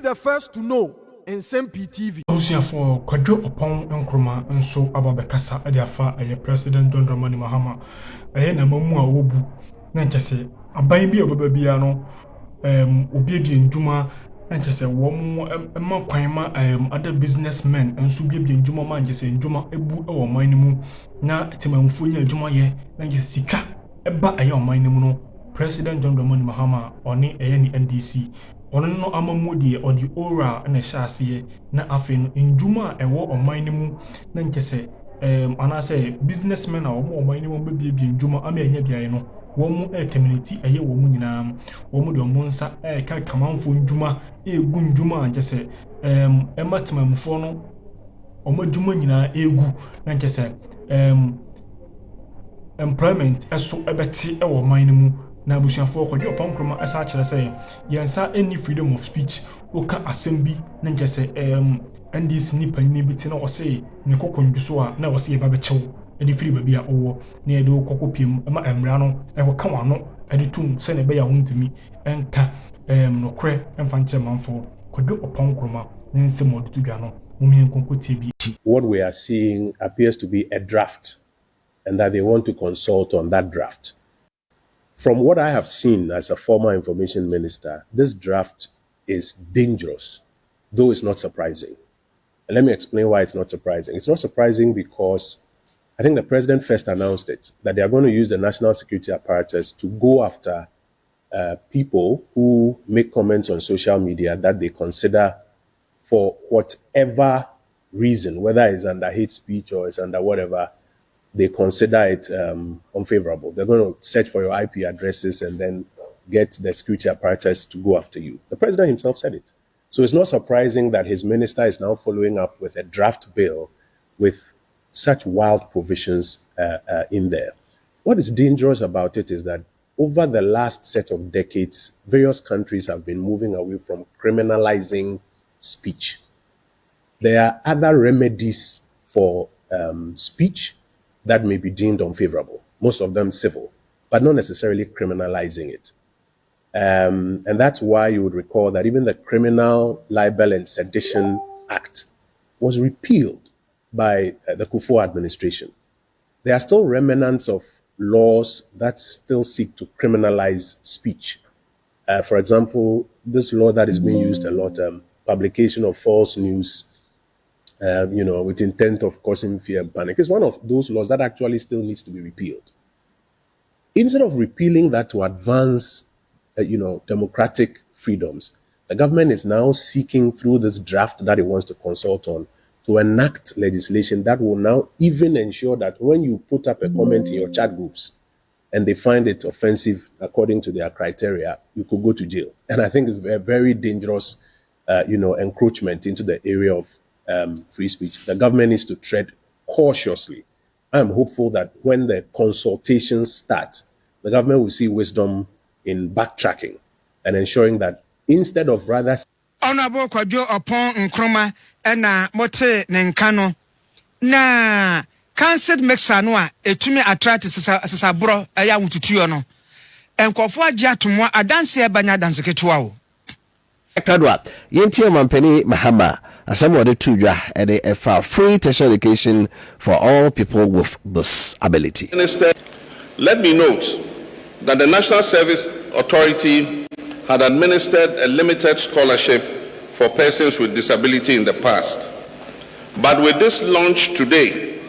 the first to know. Nsem-Pii TV. Also for Kwadwo Oppong Nkrumah nso ababekasa ediafa President John Dramani Mahama na mamu a wobu na nkese aban bi obaba bia no obiebie ndwuma na nkese wo ma kwan ma other businessmen nso biebie ndwuma ma nkese ndwuma ebu e wo man mu na temamfo nya ndwuma ye na nkese sika eba aye wo man mu no President John Dramani Mahama oni ni NDC ono no amamu de odi ora na hyase na afi no ndwuma ewo oman mu na nkese anase businessmen a oman mu bebie ndwuma ama enya biaye no wo mu community eye wo mu nyina wo mu de wo nsa ka kamanfo ndwuma egu ndwuma nkese ematemamfo no omadwuma nyina egu na nkese employment eso ebeti ewo oman mu na abusuafo Kwadwo Oppong Nkrumah asa akere say yensa any freedom of speech oka assembly na nkese NDC ni panni biti na wo say ne kokondwo a na wo say ba bechew edi free ba bia owo na edi kokopiem ma emra no e ka wano edi tum se ne be ya wontimi enka nokre emfa nche manfo Kwadwo Oppong Nkrumah ne nsem odutudwa no mumien konkotie bi. What we are seeing appears to be a draft and that they want to consult on that draft. From what I have seen as a former information minister, this draft is dangerous, though it's not surprising. And let me explain why it's not surprising. It's not surprising because I think the president first announced it, that they are going to use the national security apparatus to go after people who make comments on social media that they consider for whatever reason, whether it's under hate speech or it's under whatever, they consider it unfavorable. They're going to search for your IP addresses and then get the security apparatus to go after you. The president himself said it. So it's not surprising that his minister is now following up with a draft bill with such wild provisions in there. What is dangerous about it is that over the last set of decades, various countries have been moving away from criminalizing speech. There are other remedies for speech that may be deemed unfavorable, most of them civil, but not necessarily criminalizing it. And that's why you would recall that even the Criminal Libel and Sedition Act was repealed by the Kufuor administration. There are still remnants of laws that still seek to criminalize speech. For example, this law that is being used a lot, publication of false news, with intent of causing fear and panic, is one of those laws that actually still needs to be repealed. Instead of repealing that to advance, democratic freedoms, the government is now seeking through this draft that it wants to consult on to enact legislation that will now even ensure that when you put up a comment in your chat groups and they find it offensive according to their criteria, you could go to jail. And I think it's a very dangerous, encroachment into the area of free speech. The government needs to tread cautiously. I am hopeful that when the consultations start, the government will see wisdom in backtracking and ensuring that instead of rather... Honorable Kwadwo Oppong Nkrumah ena mote nenkano na cancelled mixer no a etumi attract sasabro aya wututuo no enkofo agye atomwa adanse ebanya danse ketewa wo Kadwa yentie mampeni Mahama asamo de tudwa ede efa free tertiary education for all people with this ability. Minister, let me note that the National Service Authority had administered a limited scholarship for persons with disability in the past. But with this launch today,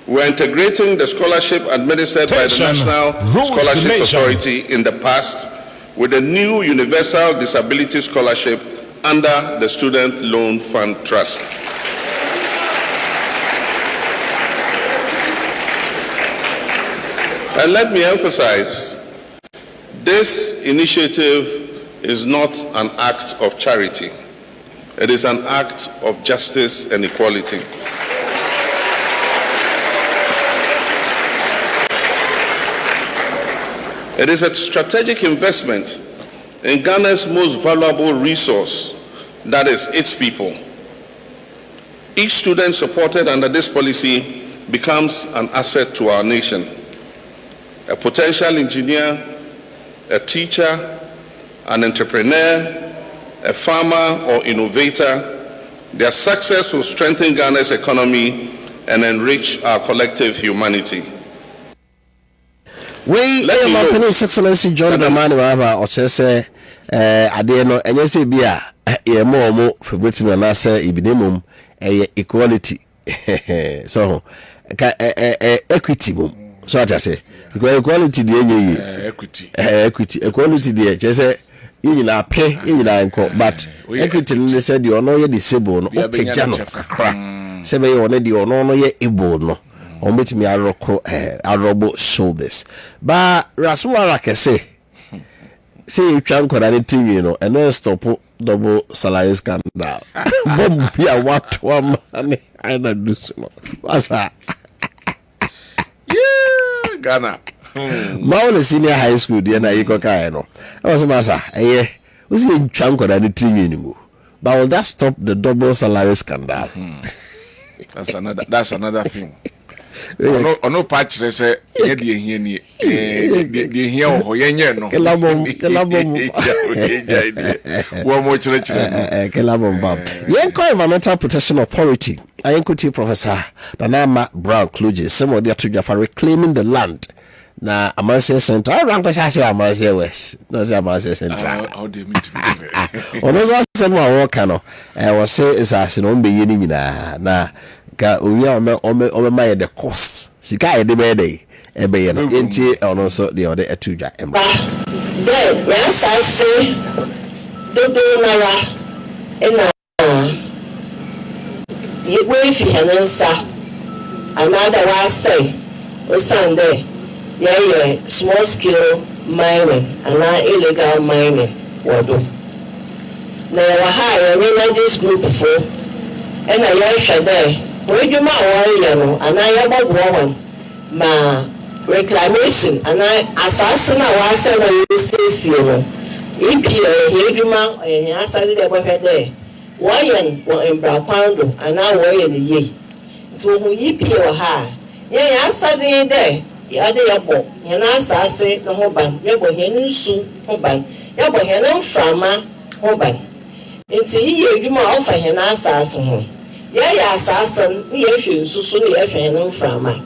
we're integrating the scholarship administered by the National Scholarship Authority in the past with a new Universal Disability Scholarship under the Student Loan Fund Trust. And let me emphasize, this initiative is not an act of charity. It is an act of justice and equality. It is a strategic investment in Ghana's most valuable resource, that is its people. Each student supported under this policy becomes an asset to our nation. A potential engineer, a teacher, an entrepreneur, a farmer or innovator, their success will strengthen Ghana's economy and enrich our collective humanity. We His Excellency John Dramani Mahama or say Adeno and yes bia ye more favorite me na say ibinimum equality so equity mum so what I say because equality dey equality dey just say you na pay you na nko but equity no say the ono ye disable no opagya no kakra say be ono the ono no ye able no on bet me arobo shoulders but rasmara kese say you try nkoda ne TV no and then stop double salary scandal bomb bia what one man I na do so what's that yeah Ghana Maule senior high school there na yiko kai no I was masa we say you try nkoda ne TV anymore but will that stop the double salary scandal? That's another thing. Ono patch say ye de hia ni de hia ho ye nye no kelabom wo mo chire kelabom bab yenko environmental protection authority ayenkuti professor Danama Brown Kluge somebody atudwa for reclaiming the land na Amanse Central rank kwa sase Amanse West no say Amanse Central how they meet ono so say no work no was say is as no be ye ni nyina na ka owi ome my the cost sika e de be dey e be ye no enti ono so de ode atudwa emba then when say do nara ena ye we fi hanansa another one say o Sunday yeah small scale mining and illegal mining wodo na wa ha ye this group for and I share there we do my warrior no and I about woman ma reclamation and I assassin I say na say no EPA he do ma e asade de bo there warrior wo embra kwando and I warrior ni ye to hu EPA wa ha ye asade there ya de yabo ye na asase no ho ban yabo he nsu ho ban yabo he no frama ho ban enti ye adwuma ofa he na asase ho ya assassin ye hwe nsusu ne ye hwe no frama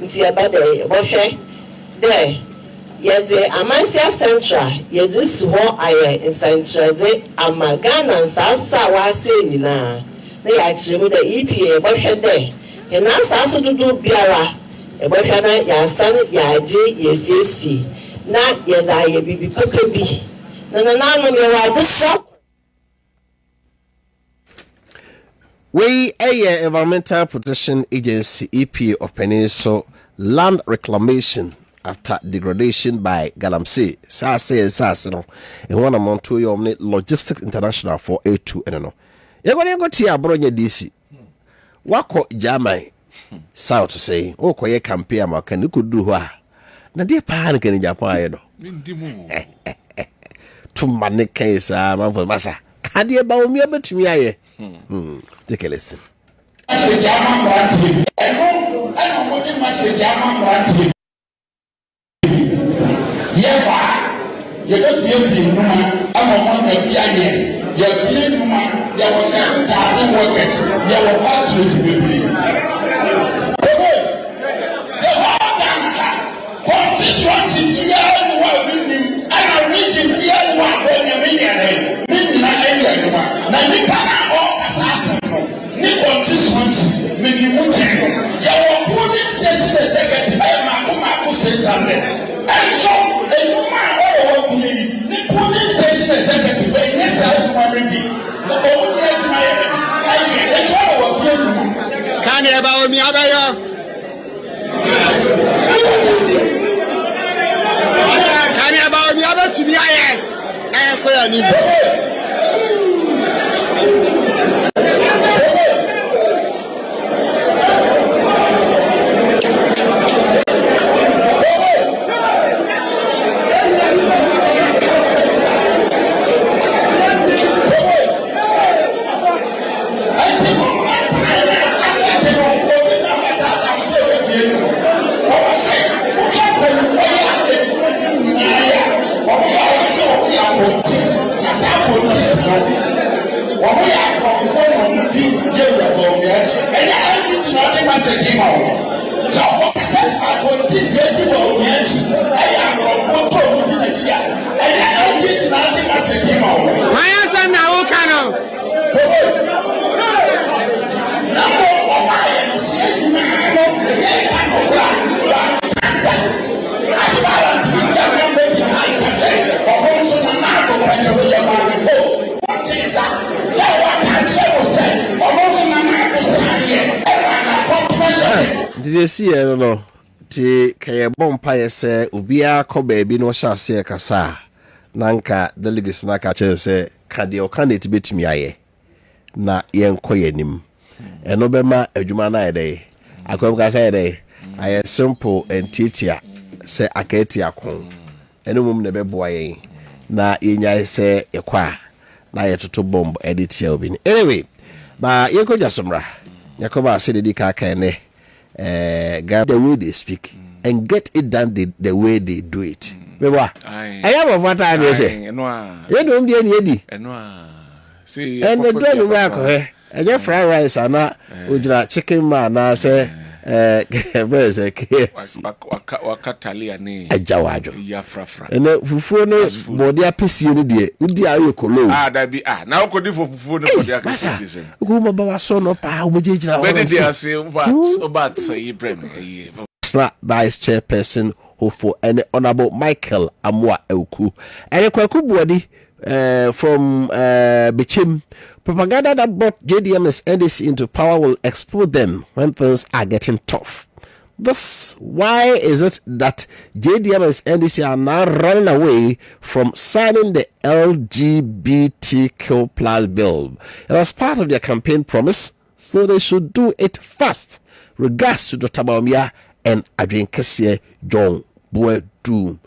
nti aba de bo hwe de ye de Amansia Central ye dis ho aye central de amagana nsasa wa se nyina na ya kiremu de EPA bo hwe de ye na asase dudu biara e bo hwe na ya san ya je ye sesi na ye da ye bibi papa bi na no me wa de so we a Environmental Protection Agency EPA opening so land reclamation after degradation by Galamsey say no in one amount to your Logistics International for A2 and no you're going to go to your bronya DC wako jamai south to say oh koye campaign ma kan ku du ho a na de pa ne kan Japan no to mane kan sa man for masa ka de ba o mi abetumi aye take a listen. And so, a woman the police station executive, yes, I want to can you about me? Can you about me? About to be I am saa politics no wɔn yɛ akɔnfo wɔn di yɛ wɛbɔ wɔn akyi ɛyɛ NDC na ɔde message ma wɔn sɛ ɔwɔ kasa politics yɛ di wɔ wɔn akyi ɛyɛ akɔnfo tó wɔn di n'akyi a ɛyɛ NDC na ɔde message ma wɔn. wɔn yɛ sɛ na awo ka no. na mo ɔmo ayɛ no si ɛdi na mo yɛ ka no kura wa kanta akibara ti bi yɛ mo bɛ di ha kase ɔmo nso na naa ko wɔn kyɛ wɔyɛ maa mi ko wɔn ti da sɛ wɔn aka kyerɛ mo sɛ ɔmo nso na naa ko saa yɛ ɛna na kɔntoma yɛ. Did you see it? No, ti kaya bompa yese ubia ko baby no sha se kasa nanka delegates na ka kyerɛ sɛ kade o candidate betumi aye na yenko yanim eno bema adwuma na yede akwabka sa yede aye simple and teacher sɛ akati akon eno mum ne beboa yen na yenya sɛ ekwa na yetoto bomb edit ya obi anyway ba yenko jasomra yakoba se dedi ka ne the way they speak and get it done the way they do it. Beba, I am of what time you say. You don't do any. See, and the drum work, and your fried rice and not chicken man. I say, Wakataliani, a jawajo, Yafra, and for no body a piece you need, you colo. That be now could do for food for their season. Who about son of power would you know? Whether they are saying about say, Vice Chairperson who for any Honorable Michael Amwa Euku and a Kwaku body from Bichim. Propaganda that brought JDM's NDC into power will expose them when things are getting tough. Thus, why is it that JDM's NDC are now running away from signing the LGBTQ plus bill? It was part of their campaign promise, so they should do it fast. Regards to Dr. Baumia and Adrian Kessier John Boy Doom.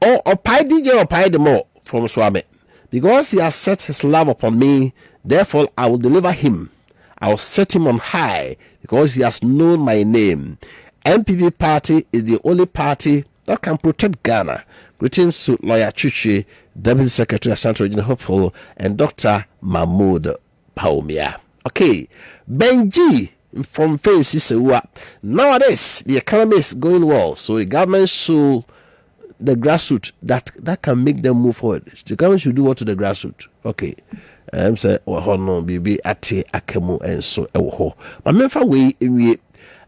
Or Opai DJ Opai the more from Swami. Because he has set his love upon me, therefore I will deliver him. I will set him on high because he has known my name. MPP party is the only party that can protect Ghana. Greetings to Lawyer Chuchi, Deputy Secretary of Central Regional Hopeful, and Dr. Mahmoud Baumia. Okay, Benji from Sewa. Nowadays, the economy is going well, so the government should, the grassroots, that can make them move forward. The government should do what to the grassroots. Okay. I'm saying, oh no, baby, ate akemu and so oh. But memfa way in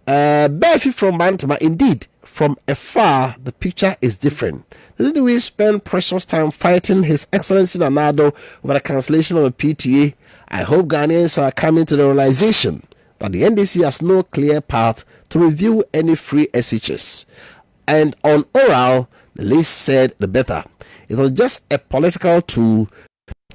Befi from Bantama, indeed, from afar, the picture is different. Didn't we spend precious time fighting His Excellency Nanado over the cancellation of a PTA? I hope Ghanaians are coming to the realization that the NDC has no clear path to review any free SHS. And on oral, the least said the better. It was just a political tool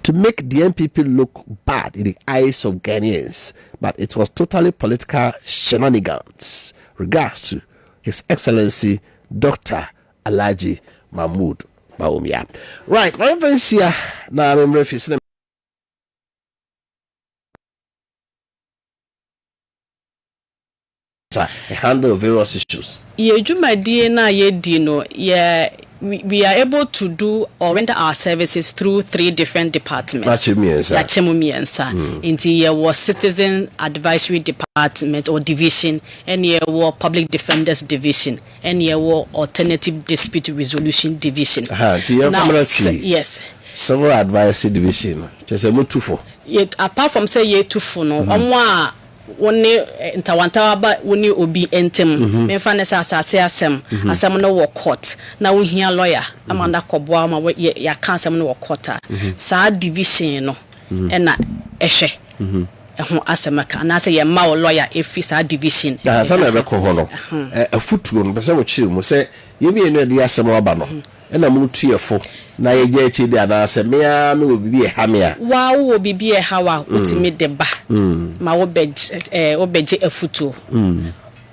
to make the NPP look bad in the eyes of Ghanaians, but it was totally political shenanigans. Regards to His Excellency Dr. Alhaji Mahmoud Baumia. Right, my friends here now I'm referring to handle various issues. We are able to do or render our services through 3 different departments. Indeed, there was Citizen Advisory Department or Division, and there was Public Defenders Division, and there was Alternative Dispute Resolution Division. Yes. Civil Advisory Division. Just a mutufo. Apart from say ye tufo no, woni ntawanta ba woni obi entem me fa ne asase asem no wo court na wo hia lawyer amanda koboa ma ya kan asem no wo court sa division no na ehwe ho asemaka na say ye ma wo lawyer efi sa division sa na be ko ho no afutuo no be se wo chiri mu se ye bi enu de asem oba no na mu tuefo na ye je chi de ana se me wo bibi e ha me a wa wo bibi e ha wa utimi de ba ma wo beje afutuo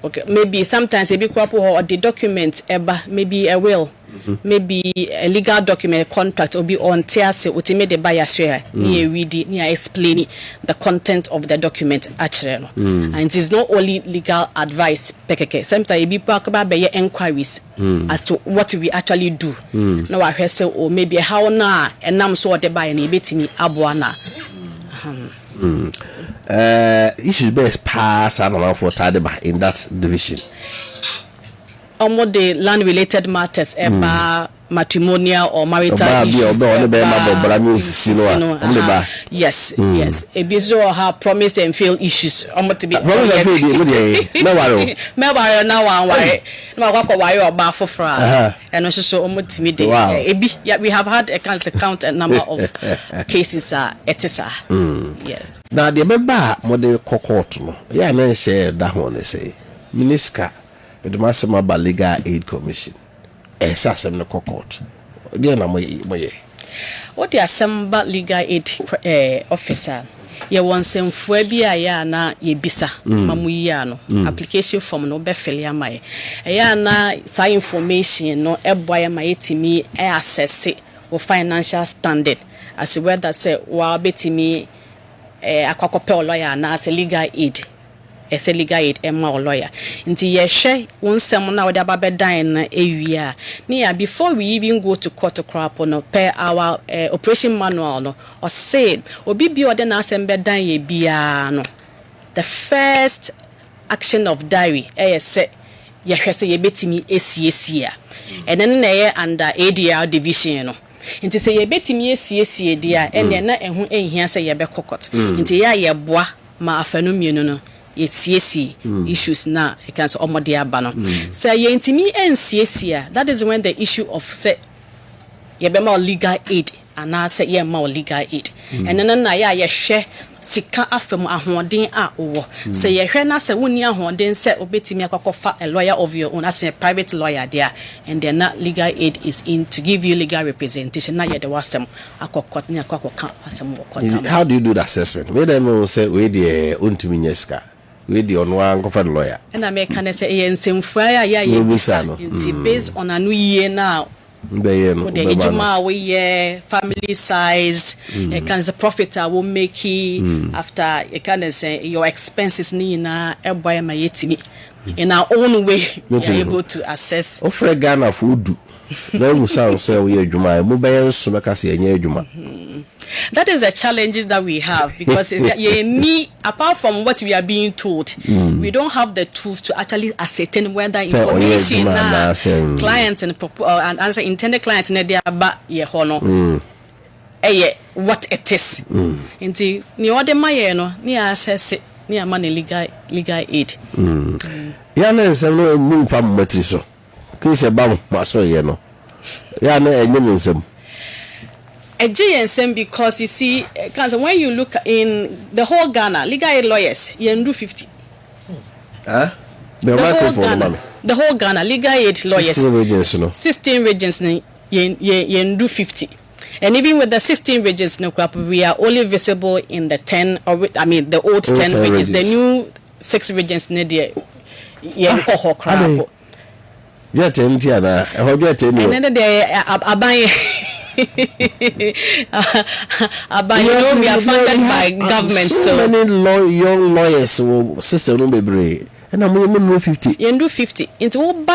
okay, maybe sometimes a big crop or the document maybe a will, maybe a legal document, a contract will be on TS ultimate the buyer share near reading, near explaining the content of the document actually. And it is not only legal advice, sometimes be talk about inquiries as to what we actually do. No, I say or maybe how na and nam so the buy and a bit me abuana. Issues best pass and for Tadeba in that division. Almost the land related matters matrimonial or marital issues. Yes, yes. A bizo have promise and fail issues. Almost to be promise and fail. No worry. No worry. Now one worry. No worry. Why you are bad for fraud? And also so almost timid. Yeah, we have had a count a number of cases. Yes. Now the member model court no. Yeah, na share that one say. Minister, but the Massima Legal Aid Commission. Assassin no court. Dear na moye. What the Assembly Legal Aid officer? Ye wansem fuabia ya na ye bisa mamuya no application form no be fill ya mai. Ya na sa information no eboya mai timi assess wo financial standing as whether say wa betimi akwakope lawyer na as legal aid. As a legal aid lawyer. Nti ye hwe wonsem na we da babedan na ewia. Near before we even go to court to crap no per our operation manual no or said obi bi ode na asem bedan ye bia no. The first action of diary say ye hwe say ye betimi esiesia. And then na under ADR division no. Nti say ye betimi esiesie dia ene na ehu ehia say ye be court. Nti ya ye boa ma afanu mienu no. It's issues now. I can say abano. So ye intimi NCSia. That is when the issue of say ye be more legal aid and I say ye more legal aid. And then na ye share sika afem ahoden a wo. Say ye hwe na say woni ahoden say obetimi akwakofa a lawyer of your own as a private lawyer there, and then na legal aid is in to give you legal representation. Na ye the wasem akokot ni akwakoka asem wo court. How do you do the assessment? We dem say we the untimi nyeska. We the on one covered lawyer. And I make an say Nsem-Pii ya it's based on a new year now. The ejuma we family size, can the profit I will make after you can say your expenses ni na eboy my yetimi. In our own way, we are able to assess. Offer Ghana food. No musa say we ejuma, mo be so make say enye ejuma. That is a challenge that we have because apart from what we are being told, we don't have the tools to actually ascertain whether information clients and answer intended clients in there but what it is. Indeed, ni ode maye no ni assess ni amane legal aid. Ya na nsem no mu fam mati so. Kise ba maso ye no. Ya na enyem nsem. A GNSM because you see, when you look in the whole Ghana, legal aid lawyers, you do 50. The whole Ghana, legal aid lawyers, 16 regions, you do 50. And even with the 16 regions, we are only visible in the 10, the old 10 regions. The new 6 regions, but we are funded by government, so many young lawyers sister no be brave and I'm no 50. You do 50 into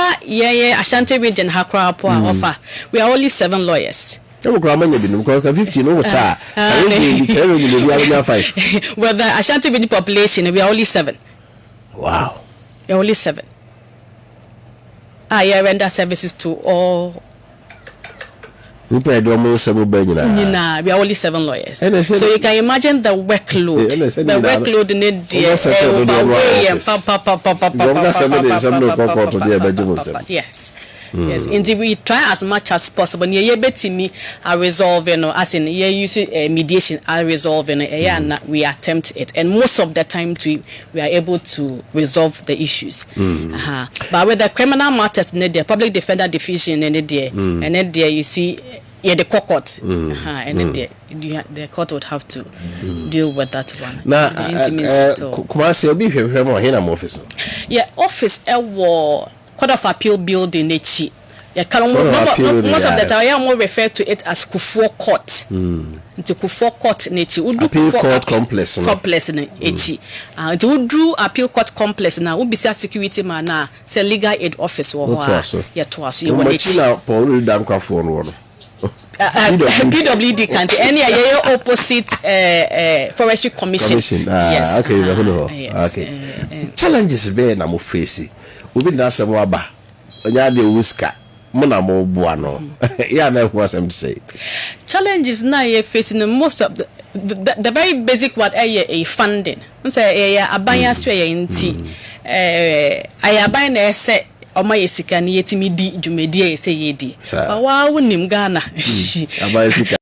Ashanti region Hakrapo offer. We are only 7 lawyers. Because 50 no cha. With the Ashanti region population, we are only 7. Wow. We are only 7. I render services to all. We are only 7 lawyers. So you can imagine the workload. The workload need yes. Yes, indeed we try as much as possible. Resolving as in use mediation resolving and we attempt it, and most of the time we are able to resolve the issues. But with the criminal matters, the public defender division and there you see the court and then the court would have to deal with that one. Na Kumasi obi hwehwe mo here na office. Yeah, office Court of Appeal building echi. Most of the time I more refer to it as Kufuor Court. Into Kufuor Court nechi. Appeal Court Complex. Complex nechi. Into Udru Appeal Court Complex na ubisia security man na say legal aid office wo ho. Yeah, twaso. Machina Paul Dam Kwafuor no. PWD can't any opposite forestry commission. Yes. Okay, okay. Challenges be na mo face. Obi na asemo aba. Onya de whisker. Mona mo buano. Yeah, na who asem say. Challenges na you facing most of the very basic what a funding. Say abanya so ye nti aban na say Oma yesika ni yetimi di dwumedi e se yedi. Wa wonim Ghana. Aba yesika